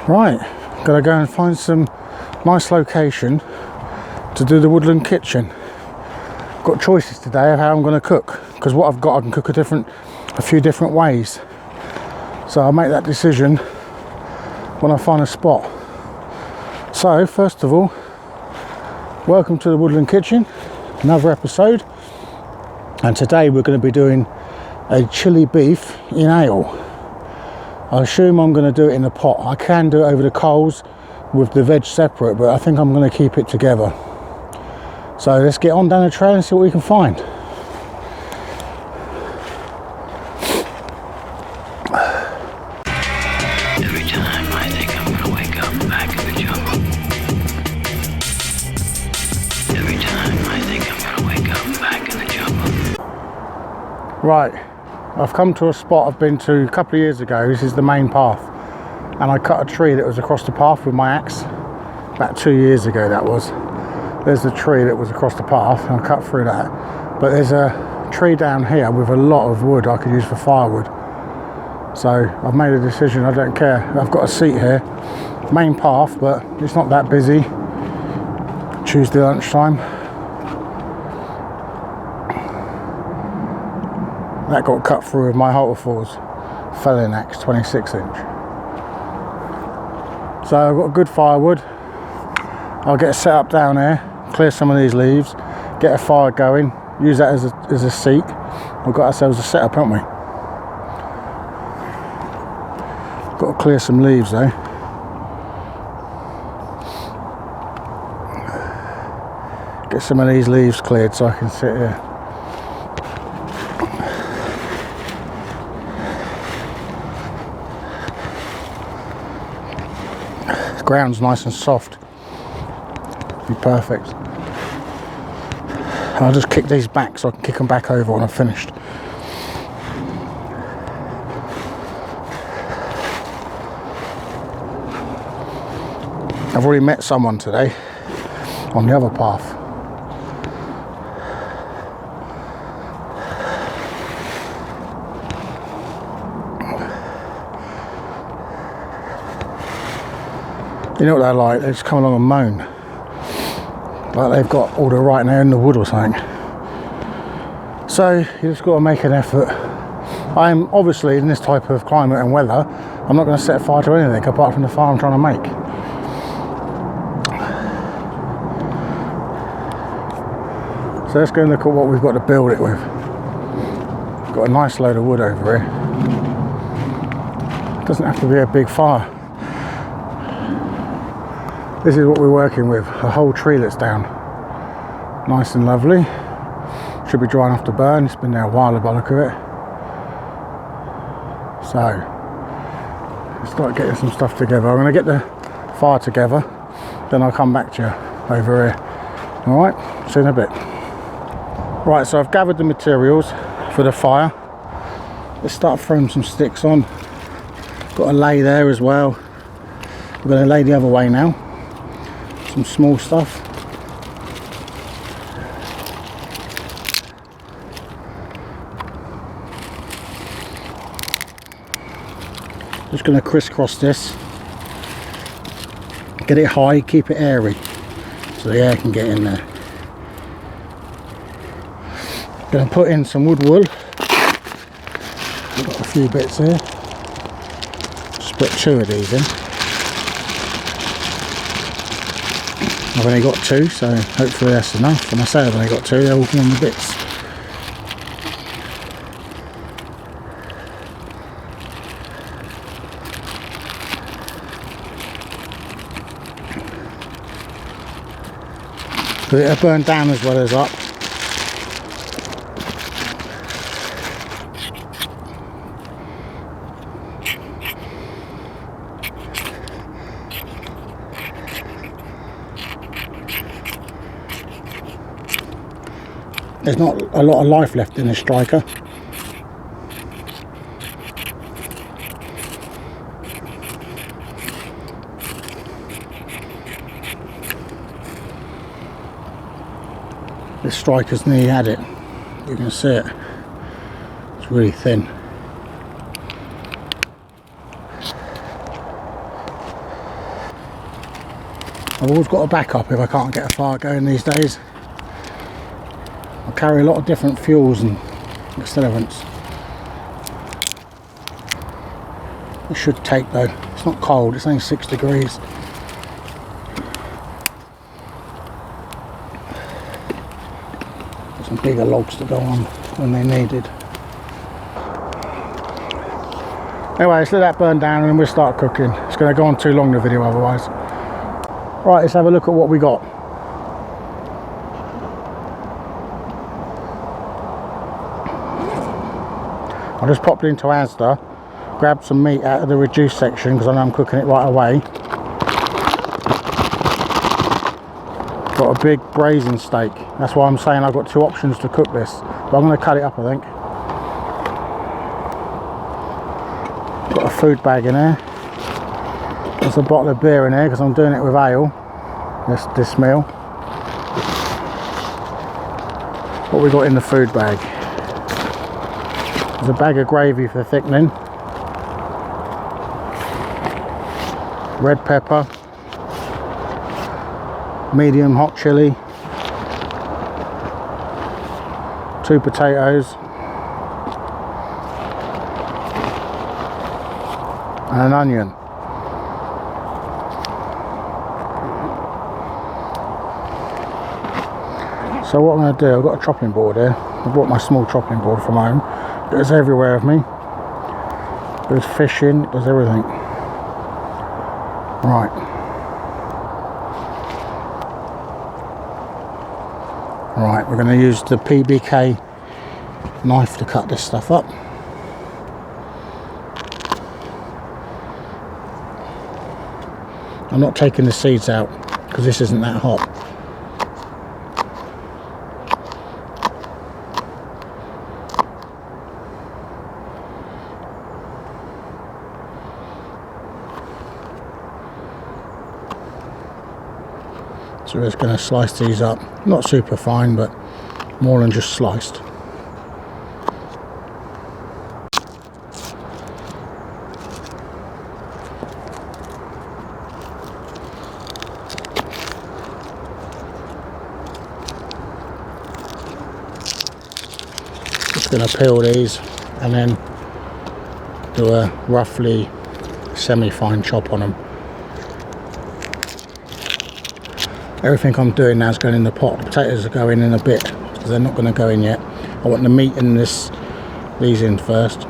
Right, gotta go and find some nice location to do the woodland kitchen. Got choices today of how I'm going to cook, because what I've got I can cook a few different ways. So I'll make that decision when I find a spot. So first of all, welcome to the Woodland Kitchen, another episode, and today we're going to be doing a chili beef in ale. I assume I'm going to do it in a pot. I can do it over the coals with the veg separate, but I think I'm going to keep it together. So let's get on down the trail and see what we can find. Every time I think I'm gonna wake up back in the jungle. Every time I think I'm gonna wake up back in the jungle. Right, I've come to a spot I've been to a couple of years ago. This is the main path, and I cut a tree that was across the path with my axe about 2 years ago. That was. There's the tree that was across the path, and I cut through that. But there's a tree down here with a lot of wood I could use for firewood. So I've made a decision, I don't care. I've got a seat here, main path, but it's not that busy. Tuesday lunchtime. That got cut through with my halter force felling axe, 26 inch. So I've got good firewood. I'll get set up down here, clear some of these leaves, get a fire going, use that as a seat. We've got ourselves a setup, haven't we? Got to clear some leaves though. Get some of these leaves cleared so I can sit here. The ground's nice and soft. Be perfect. I'll just kick these back so I can kick them back over when I've finished. I've already met someone today on the other path. You know what they're like? They just come along and moan. Like they've got all the right now in the wood or something. So you just got to make an effort. I'm obviously in this type of climate and weather, I'm not going to set fire to anything apart from the fire I'm trying to make. So let's go and look at what we've got to build it with. We've got a nice load of wood over here. It doesn't have to be a big fire. This is what we're working with, a whole tree that's down. Nice and lovely. Should be dry enough to burn. It's been there a while, the bulk of it. So, let's start getting some stuff together. I'm going to get the fire together, then I'll come back to you over here. Alright, see you in a bit. Right, so I've gathered the materials for the fire. Let's start throwing some sticks on. Got a lay there as well. We're going to lay the other way now. Some small stuff. Just going to crisscross this. Get it high, keep it airy, so the air can get in there. Going to put in some wood wool. I've got a few bits here. Just put 2 of these in. I've only got 2, so hopefully that's enough. When I say I've only got 2, they're all on the bits. But it'll burn down as well as up. There's not a lot of life left in this striker. This striker's nearly had it. You can see it. It's really thin. I've always got a backup if I can't get a fire going these days. I carry a lot of different fuels and accelerants. It should take though. It's not cold, it's only 6 degrees. Got some bigger logs to go on when they're needed. Anyway, let's let that burn down and then we'll start cooking. It's going to go on too long, the video, otherwise. Right, let's have a look at what we got. I just popped into Asda, grabbed some meat out of the reduced section because I know I'm cooking it right away. Got a big braising steak. That's why I'm saying I've got 2 options to cook this. But I'm going to cut it up, I think. Got a food bag in there. There's a bottle of beer in there because I'm doing it with ale. This meal. What we got in the food bag? There's a bag of gravy for thickening. Red pepper. Medium hot chilli. 2 potatoes. And an onion. So what I'm going to do, I've got a chopping board here. I brought my small chopping board from home. It goes everywhere with me. It does fishing, it does everything. Right. Right, we're going to use the PBK knife to cut this stuff up. I'm not taking the seeds out because this isn't that hot. So we're just going to slice these up, not super fine, but more than just sliced. Just going to peel these and then do a roughly semi-fine chop on them. Everything I'm doing now is going in the pot. The potatoes are going in a bit because they're not going to go in yet. I want the meat and these in first.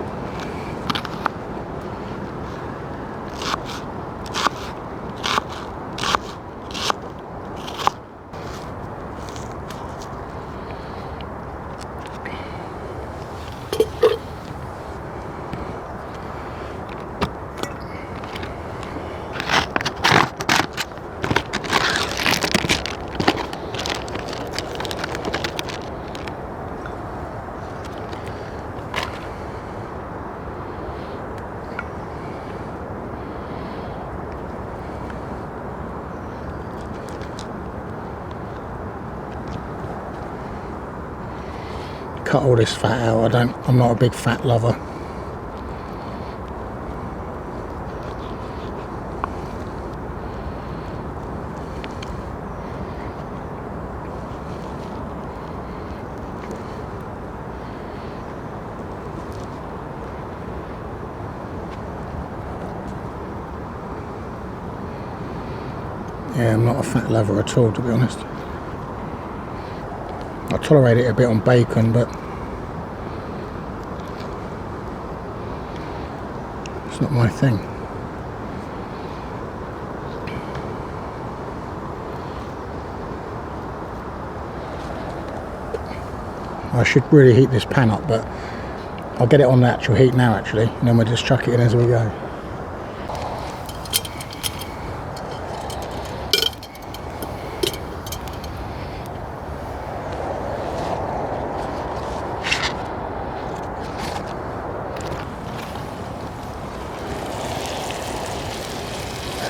Cut all this fat out. I'm not a big fat lover. Yeah, I'm not a fat lover at all, to be honest. I tolerate it a bit on bacon, but it's not my thing. I should really heat this pan up, but I'll get it on the actual heat now actually, and then we'll just chuck it in as we go.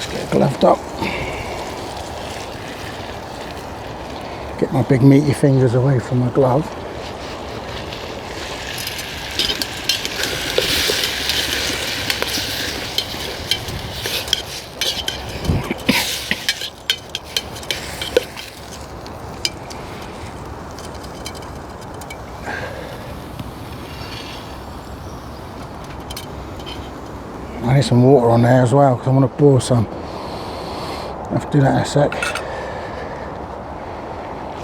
Get gloved up. Get my big meaty fingers away from my glove. I need some water on there as well because I want to boil some. I have to do that in a sec.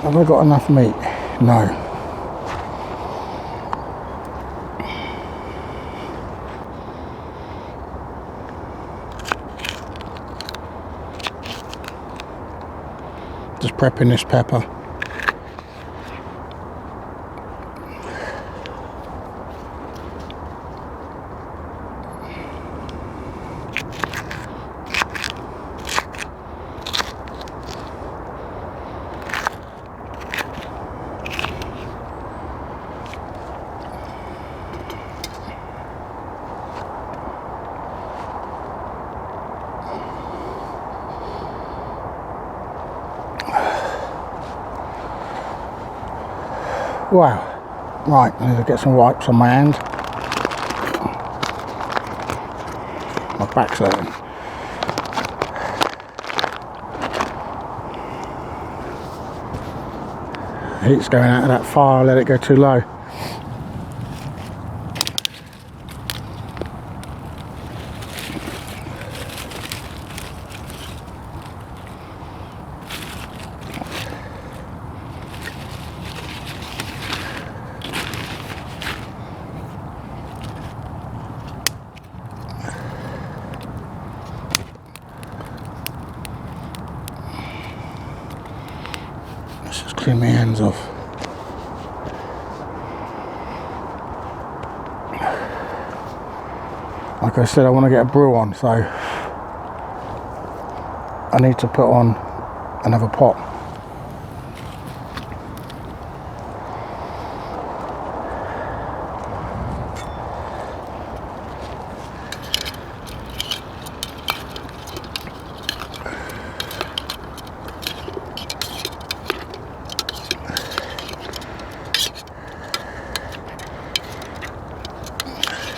Have I got enough meat? No. Just prepping this pepper. Wow. Right, I need to get some wipes on my hand. My back's hurting. Heat's going out of that fire, I let it go too low. Let's just clean my hands off. Like I said, I want to get a brew on, so I need to put on another pot.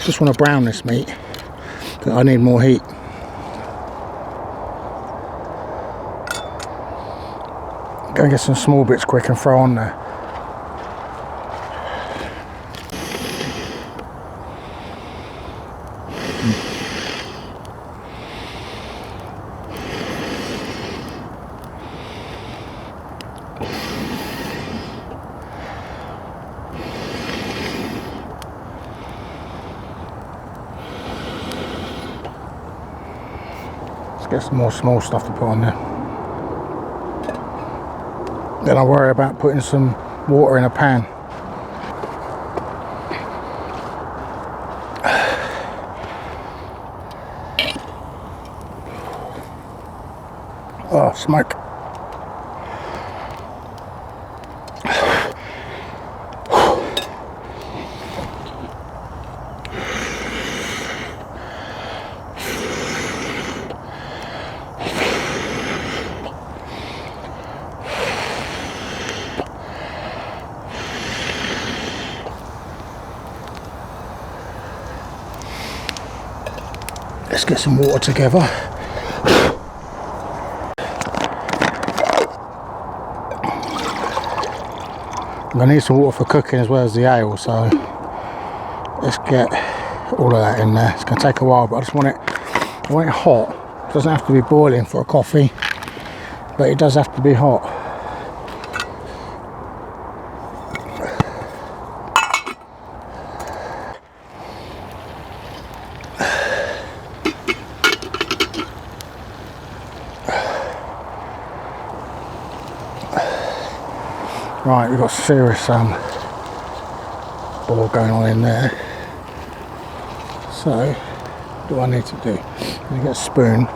Just want to brown this meat, but I need more heat. Go and get some small bits quick and throw on there. Get some more small stuff to put on there. Then I worry about putting some water in a pan. Oh, smoke. Let's get some water together. I'm going to need some water for cooking as well as the ale, so let's get all of that in there. It's going to take a while, but I want it hot. It doesn't have to be boiling for a coffee, but it does have to be hot. Right, we've got serious boil going on in there. So, what do I need to do? I'm going to get a spoon.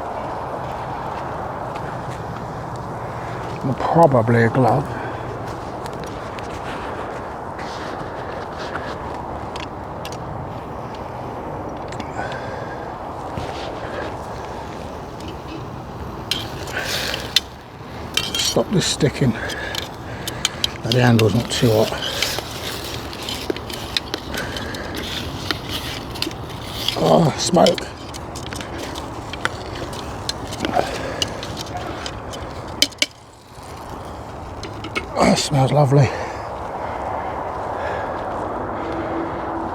And probably a glove. Stop this sticking. The handle's not too hot. Oh, smoke. Oh, it smells lovely.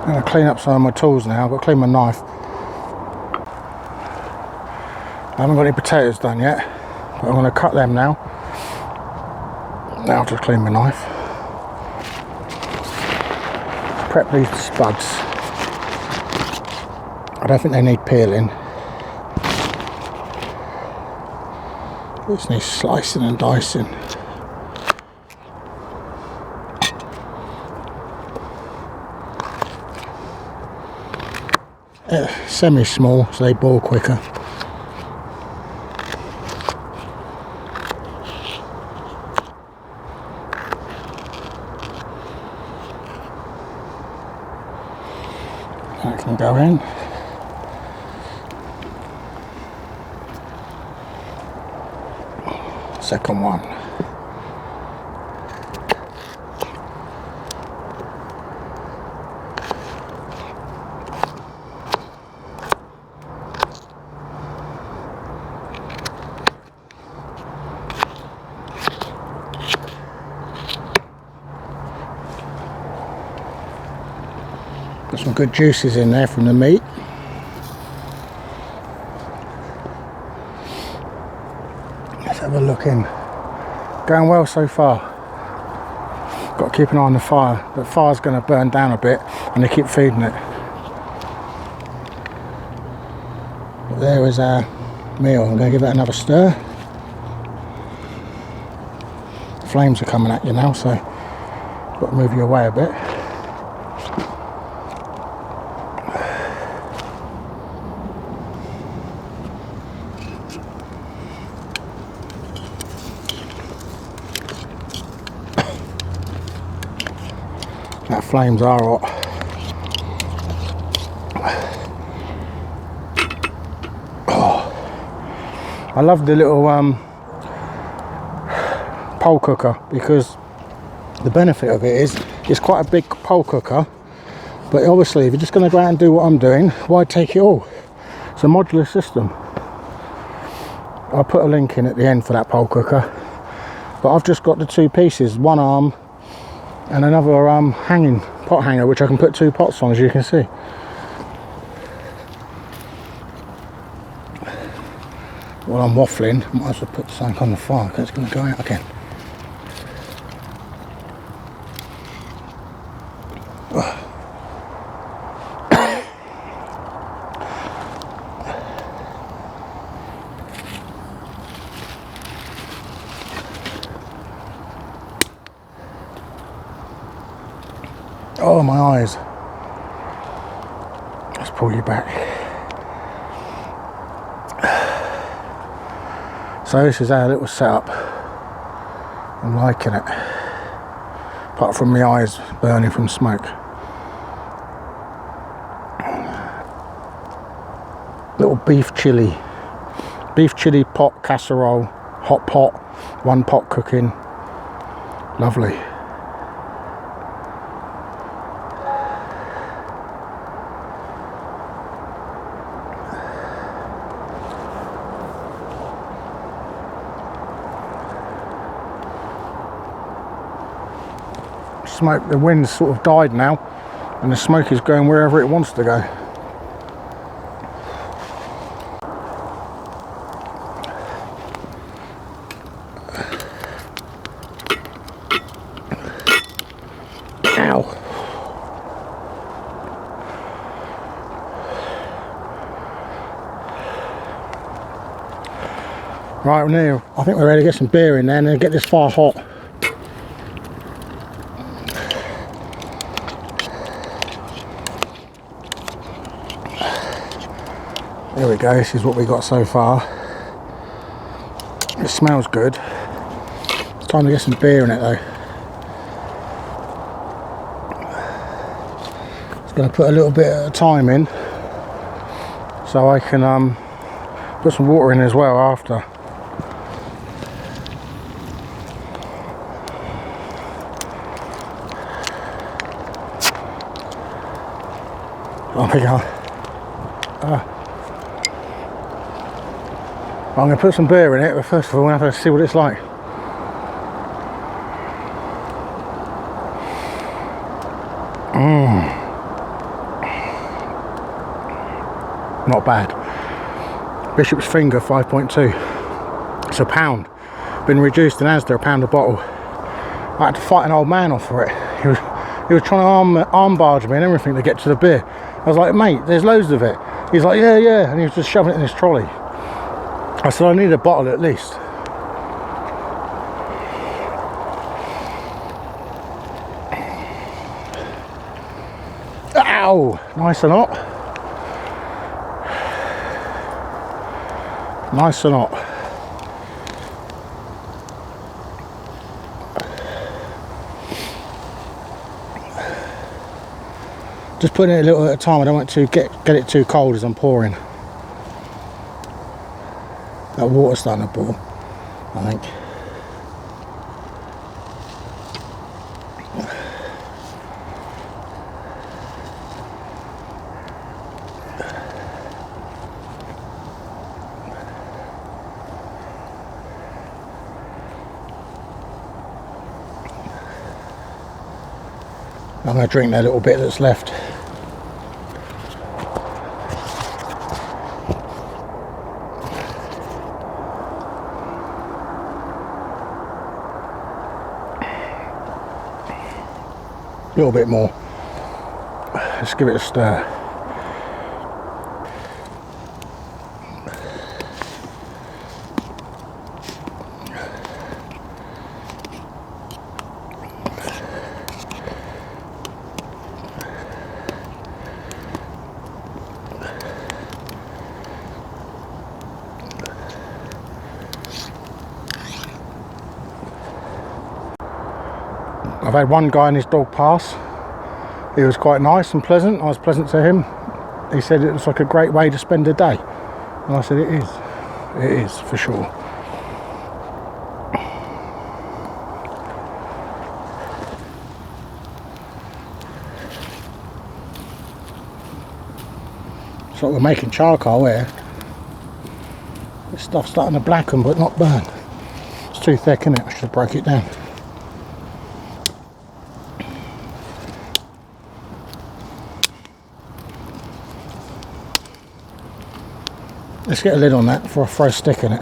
I'm going to clean up some of my tools now. I've got to clean my knife. I haven't got any potatoes done yet, but I'm going to cut them now. Now I'll just clean my knife. Prep these spuds. I don't think they need peeling. This needs slicing and dicing. Semi-small, so they boil quicker. That can go in. Second one. Got some good juices in there from the meat. Let's have a look in. Going well so far. Got to keep an eye on the fire. The fire's going to burn down a bit and they keep feeding it. But there is our meal. I'm going to give that another stir. The flames are coming at you now, so you've got to move you away a bit. That flames are hot. Oh. I love the little pole cooker because the benefit of it is it's quite a big pole cooker, but obviously if you're just going to go out and do what I'm doing, why take it all? It's a modular system. I'll put a link in at the end for that pole cooker, but I've just got the two pieces, one arm and another hanging pot hanger, which I can put two pots on, as you can see. While I'm waffling, might as well put something on the fire because it's going to go out again. Oh, my eyes. Let's pull you back. So this is our little setup. I'm liking it. Apart from my eyes burning from smoke. Little beef chili. Beef chili pot casserole. Hot pot. One pot cooking. Lovely. Smoke, the wind's sort of died now and the smoke is going wherever it wants to go. Ow. Right, now I think we're ready to get some beer in there and then get this fire hot. There we go, this is what we got so far. It smells good. It's time to get some beer in it though. Just going to put a little bit at a time in so I can put some water in as well after. Oh my God. I'm going to put some beer in it, but first of all, I'm going to have to see what it's like. Not bad. Bishop's Finger 5.2. It's a £1. Been reduced in Asda, £1 a bottle. I had to fight an old man off for it. He was trying to arm barge me and everything to get to the beer. I was like, mate, there's loads of it. He's like, yeah, yeah, and he was just shoving it in his trolley. I said, I need a bottle at least. Ow! Nice and hot. Nice and hot. Just putting it a little at a time. I don't want to get it too cold as I'm pouring. That water's starting to boil, I think. I'm going to drink that little bit that's left. A little bit more. Let's give it a stir. I've had one guy and his dog pass. He was quite nice and pleasant. I was pleasant to him. He said it was like a great way to spend a day. And I said it is. It is, for sure. It's like we're making charcoal here. This stuff's starting to blacken but not burn. It's too thick, isn't it? I should have broke it down. Let's get a lid on that before I throw a stick in it.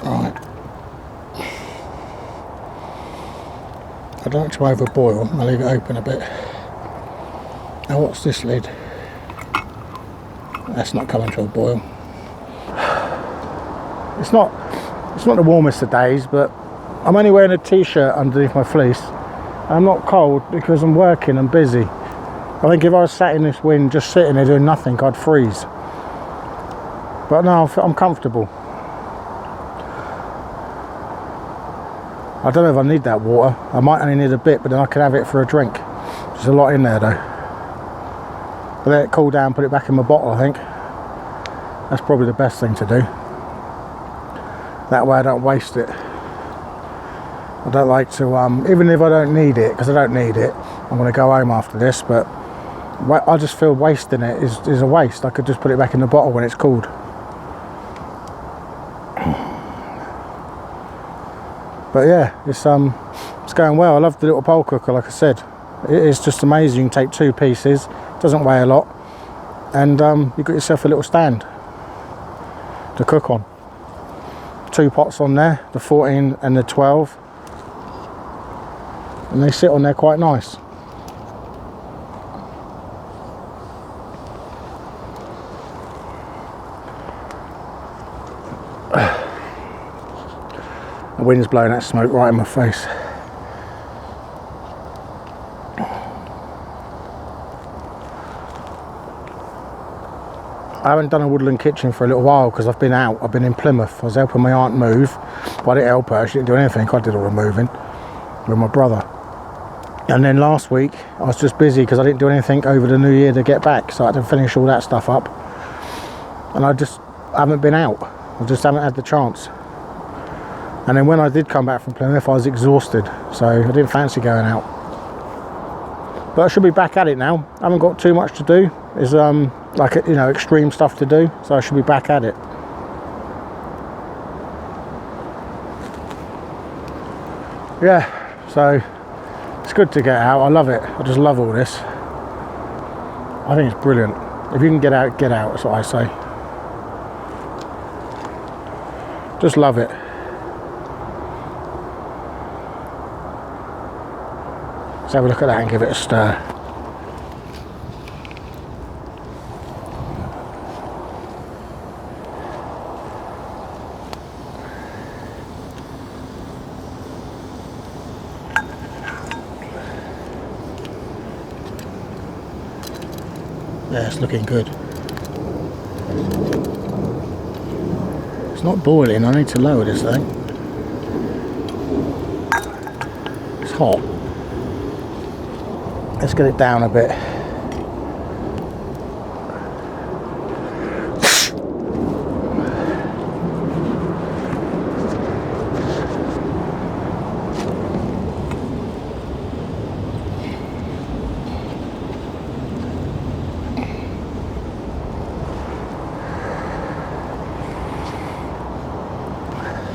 Right. I don't like to overboil, I'll leave it open a bit. Now what's this lid? That's not coming to a boil. It's not the warmest of days, but I'm only wearing a t-shirt underneath my fleece. I'm not cold because I'm working and busy. I think if I was sat in this wind just sitting there doing nothing, I'd freeze. But no, I'm comfortable. I don't know if I need that water. I might only need a bit, but then I can have it for a drink. There's a lot in there though. I'll let it cool down, put it back in my bottle, I think. That's probably the best thing to do. That way I don't waste it. I don't like to, even if I don't need it, because I don't need it, I'm going to go home after this, but I just feel wasting it is a waste. I could just put it back in the bottle when it's cooled. But yeah, it's going well. I love the little pole cooker, like I said. It's just amazing. You can take 2 pieces, doesn't weigh a lot, and you've got yourself a little stand to cook on. 2 pots on there, the 14 and the 12. And they sit on there quite nice. The wind's blowing that smoke right in my face. I haven't done a woodland kitchen for a little while because I've been out. I've been in Plymouth. I was helping my aunt move, but I didn't help her. She didn't do anything. I did all the moving with my brother. And then last week I was just busy because I didn't do anything over the new year to get back, so I had to finish all that stuff up. And I just haven't been out. I just haven't had the chance. And then when I did come back from Plymouth, I was exhausted, so I didn't fancy going out. But I should be back at it now. I haven't got too much to do. There's like, you know, extreme stuff to do, so I should be back at it. Yeah, so it's good to get out. I love it. I just love all this. I think it's brilliant. If you can get out, that's what I say. Just love it. Let's have a look at that and give it a stir. Yeah, it's looking good. It's not boiling. I need to lower this thing. It's hot. Let's get it down a bit.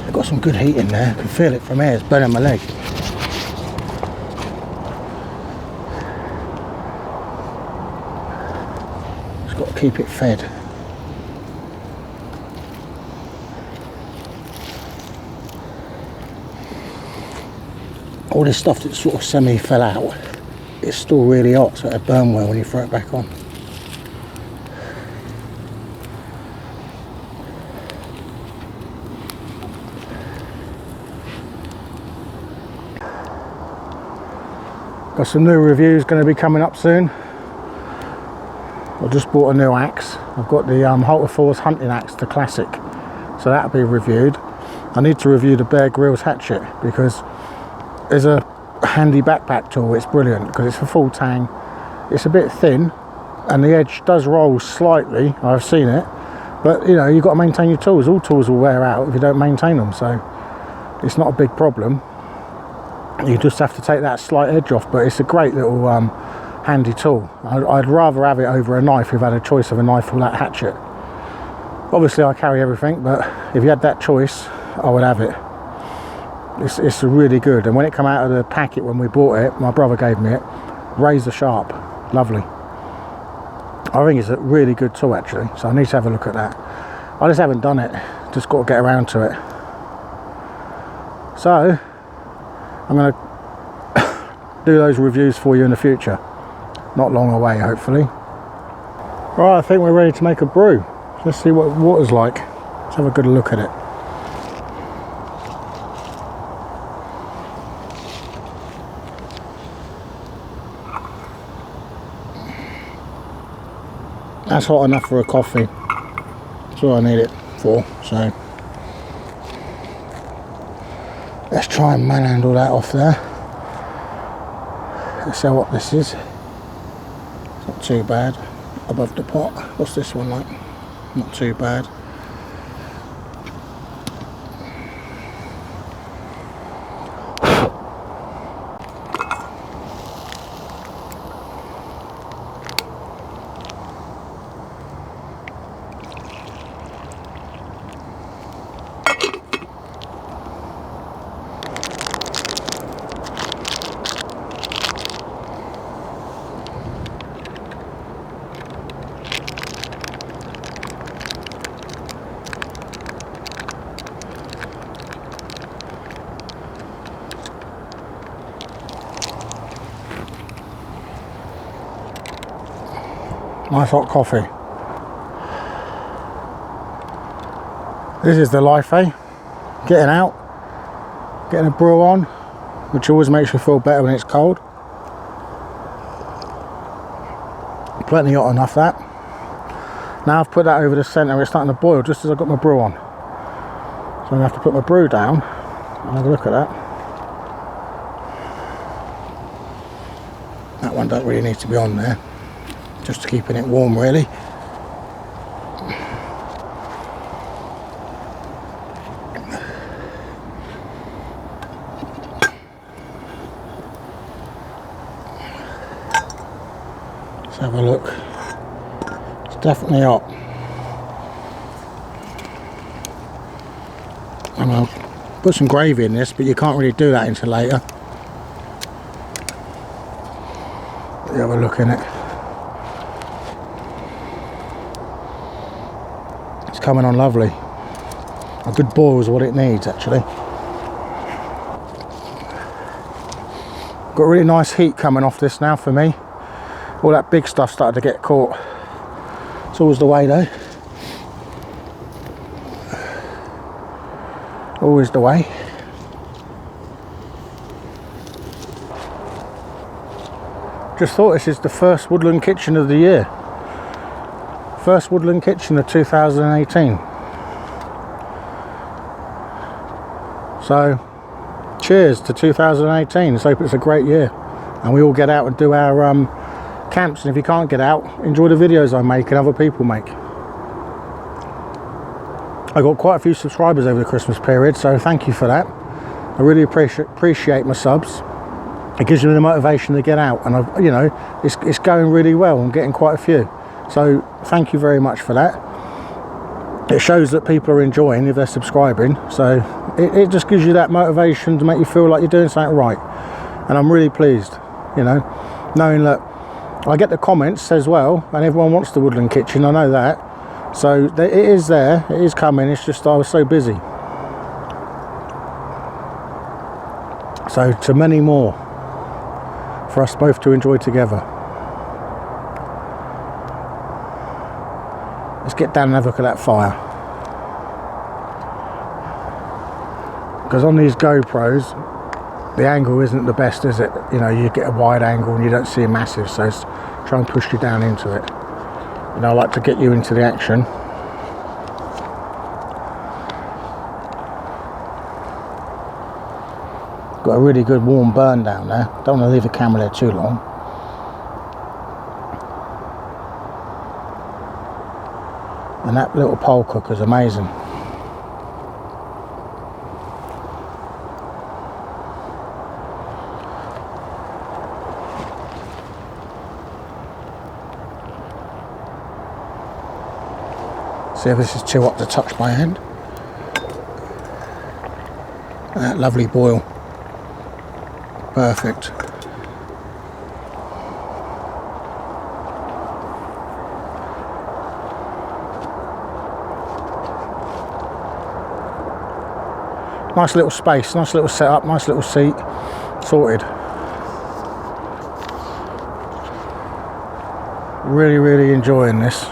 I've got some good heat in there. I can feel it from here. It's burning my leg. Just got to keep it fed. All this stuff that sort of semi fell out, it's still really hot, so it'll burn well when you throw it back on. Got some new reviews going to be coming up soon. I just bought a new axe. I've got the Halter Force hunting axe, the classic, so that'll be reviewed. I need to review the Bear Grylls hatchet because there's a handy backpack tool. It's brilliant because it's a full tang. It's a bit thin and the edge does roll slightly. I've seen it, but you know, you've got to maintain your tools. All tools will wear out if you don't maintain them, so it's not a big problem. You just have to take that slight edge off, but it's a great little handy tool. I'd rather have it over a knife if I had a choice of a knife or that hatchet. Obviously I carry everything, but if you had that choice I would have it. It's really good, and when it came out of the packet when we bought it, my brother gave me it, razor sharp, lovely. I think it's a really good tool actually, so I need to have a look at that. I just haven't done it, just got to get around to it. So I'm going to do those reviews for you in the future, not long away hopefully. Right, I think we're ready to make a brew. Let's see what water's like. Let's have a good look at it. That's hot enough for a coffee. That's all I need it for, so let's try and manhandle that off there. Let's see what this is. It's not too bad. Above the pot. What's this one like? Not too bad. Nice hot coffee. This is the life, eh? Getting out, getting a brew on, which always makes you feel better when it's cold. Plenty hot enough that. Now I've put that over the centre, it's starting to boil just as I got my brew on. So I'm going to have to put my brew down and have a look at that. That one doesn't really need to be on there. Just keeping it warm really. Let's have a look. It's definitely hot. I'm going to put some gravy in this, but you can't really do that until later. You have a look in it. It's coming on lovely. A good boil is what it needs actually. Got really nice heat coming off this now for me. All that big stuff started to get caught. It's always the way though. Always the way. Just thought this is the first Woodland kitchen of the year. First Woodland kitchen of 2018. So, cheers to 2018. Let's hope it's a great year. And we all get out and do our camps. And if you can't get out, enjoy the videos I make and other people make. I got quite a few subscribers over the Christmas period, so thank you for that. I really appreciate my subs. It gives me the motivation to get out, and you know, it's going really well. I'm getting quite a few, so thank you very much for that. It shows that people are enjoying if they're subscribing, so it just gives you that motivation to make you feel like you're doing something right. And I'm really pleased, you know, knowing that I get the comments as well, and everyone wants the Woodland kitchen. I know that, so it is there, it is coming. It's just I was so busy. So to many more for us both to enjoy together. Let's get down and have a look at that fire. Because on these GoPros, the angle isn't the best, is it? You know, you get a wide angle and you don't see a massive, so it's try and push you down into it. And I like to get you into the action. Got a really good warm burn down there. Don't want to leave the camera there too long. And that little pole cooker is amazing. See if this is too hot to touch my hand. And that lovely boil. Perfect. Nice little space, nice little setup, nice little seat, sorted. Really enjoying this.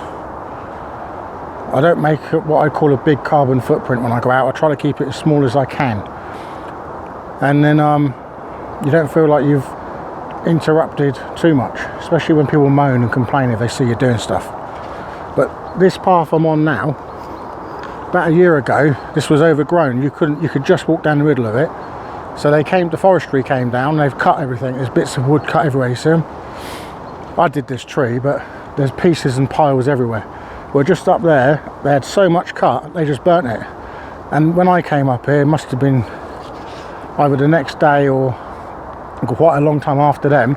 I don't make what I call a big carbon footprint when I go out. I try to keep it as small as I can. And then you don't feel like you've interrupted too much, especially when people moan and complain if they see you doing stuff. But this path I'm on now, about a year ago, this was overgrown. You could just walk down the middle of it. So the forestry came down, they've cut everything. There's bits of wood cut everywhere, you see them? I did this tree, but there's pieces and piles everywhere. Well, just up there, they had so much cut, they just burnt it. And when I came up here, it must have been either the next day or quite a long time after them,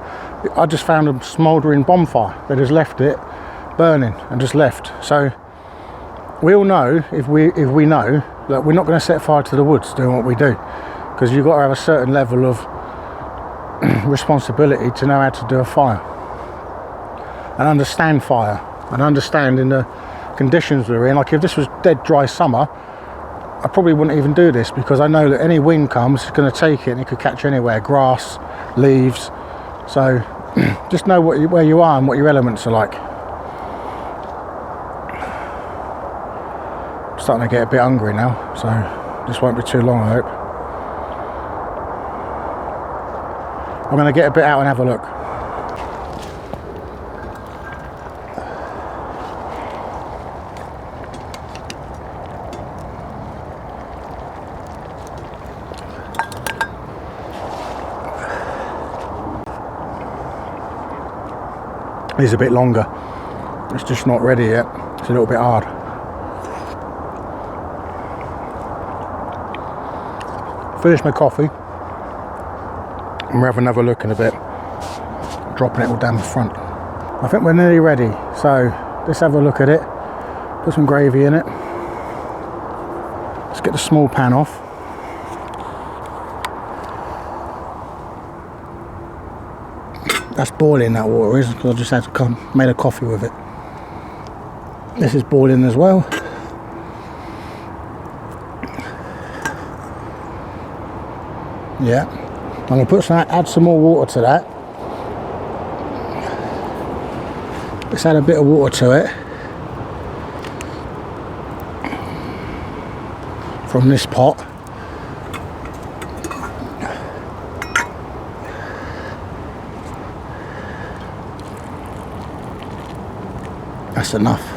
I just found a smouldering bonfire. They just left it burning and just left. So we all know, if we know that we're not going to set fire to the woods doing what we do, because you've got to have a certain level of responsibility to know how to do a fire and understand fire and understand in the conditions we're in. Like if this was dead dry summer, I probably wouldn't even do this, because I know that any wind comes, it's going to take it and it could catch anywhere, grass, leaves. So just know where you are and what your elements are like. I'm starting to get a bit hungry now, so this won't be too long, I hope. I'm going to get a bit out and have a look. It's a bit longer, it's just not ready yet, it's a little bit hard. Finished my coffee and we'll have another look in a bit, dropping it all down the front. I think we're nearly ready, so let's have a look at it. Put some gravy in it. Let's get the small pan off. That's boiling, that water is, because I just had to made a coffee with it. This is boiling as well. Yeah, I'm going to add some more water to that. Let's add a bit of water to it from this pot. That's enough.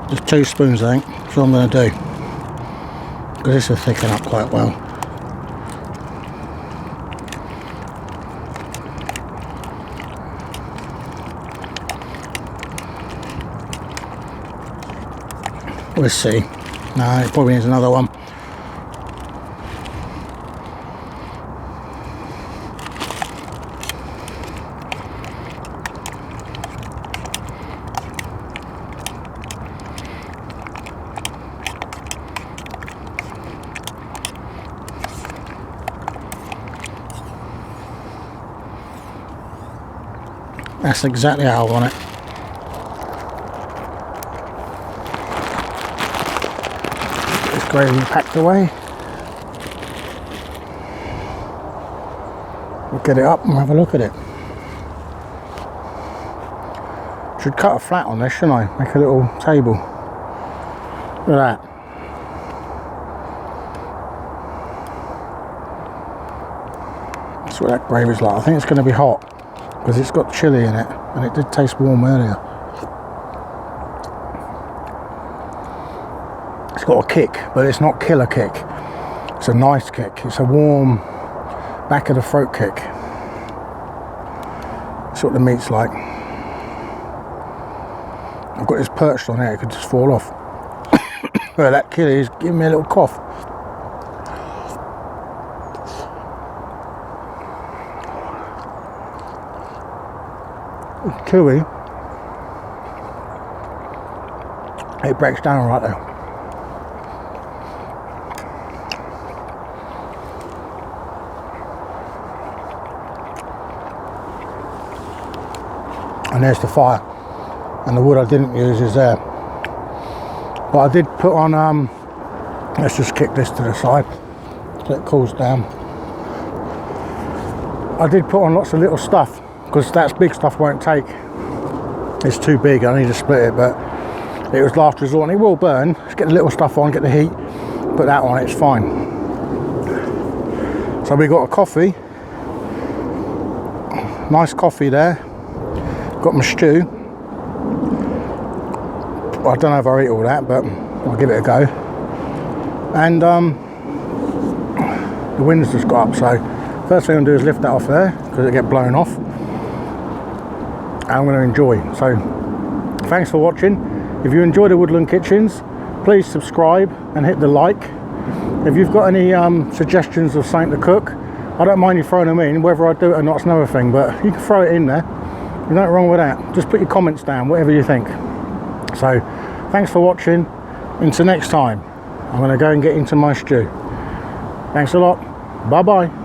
Just 2 spoons, I think. That's what I'm going to do, because this will thicken up quite well. We'll see. No, it probably needs another one. That's exactly how I want it. Get this gravy packed away. We'll get it up and have a look at it. Should cut a flat on this, shouldn't I? Make a little table. Look at that. That's what that gravy's like. I think it's going to be hot, because it's got chili in it, and it did taste warm earlier. It's got a kick, but it's not killer kick. It's a nice kick. It's a warm back of the throat kick. That's what the meat's like. I've got this perched on here, it could just fall off. Well, that chili is giving me a little cough. Chewy. It breaks down right there. And there's the fire, and the wood I didn't use is there, but I did put on let's just kick this to the side so it cools down. I did put on lots of little stuff, because that big stuff won't take. It's too big, I need to split it, but it was last resort, and it will burn. Just get the little stuff on, get the heat, put that on, it's fine. So we got a coffee, nice coffee there. Got my stew. I don't know if I eat all that, but I'll give it a go. And the wind's just got up, so first thing I'm going to do is lift that off there, because it'll get blown off. And I'm going to enjoy. So thanks for watching. If you enjoy the Woodland Kitchens, please subscribe and hit the like. If you've got any suggestions of something to cook, I don't mind you throwing them in. Whether I do it or not is another thing, but you can throw it in there. There's nothing wrong with that. Just put your comments down, whatever you think. So thanks for watching. Until next time, I'm going to go and get into my stew. Thanks a lot. Bye bye.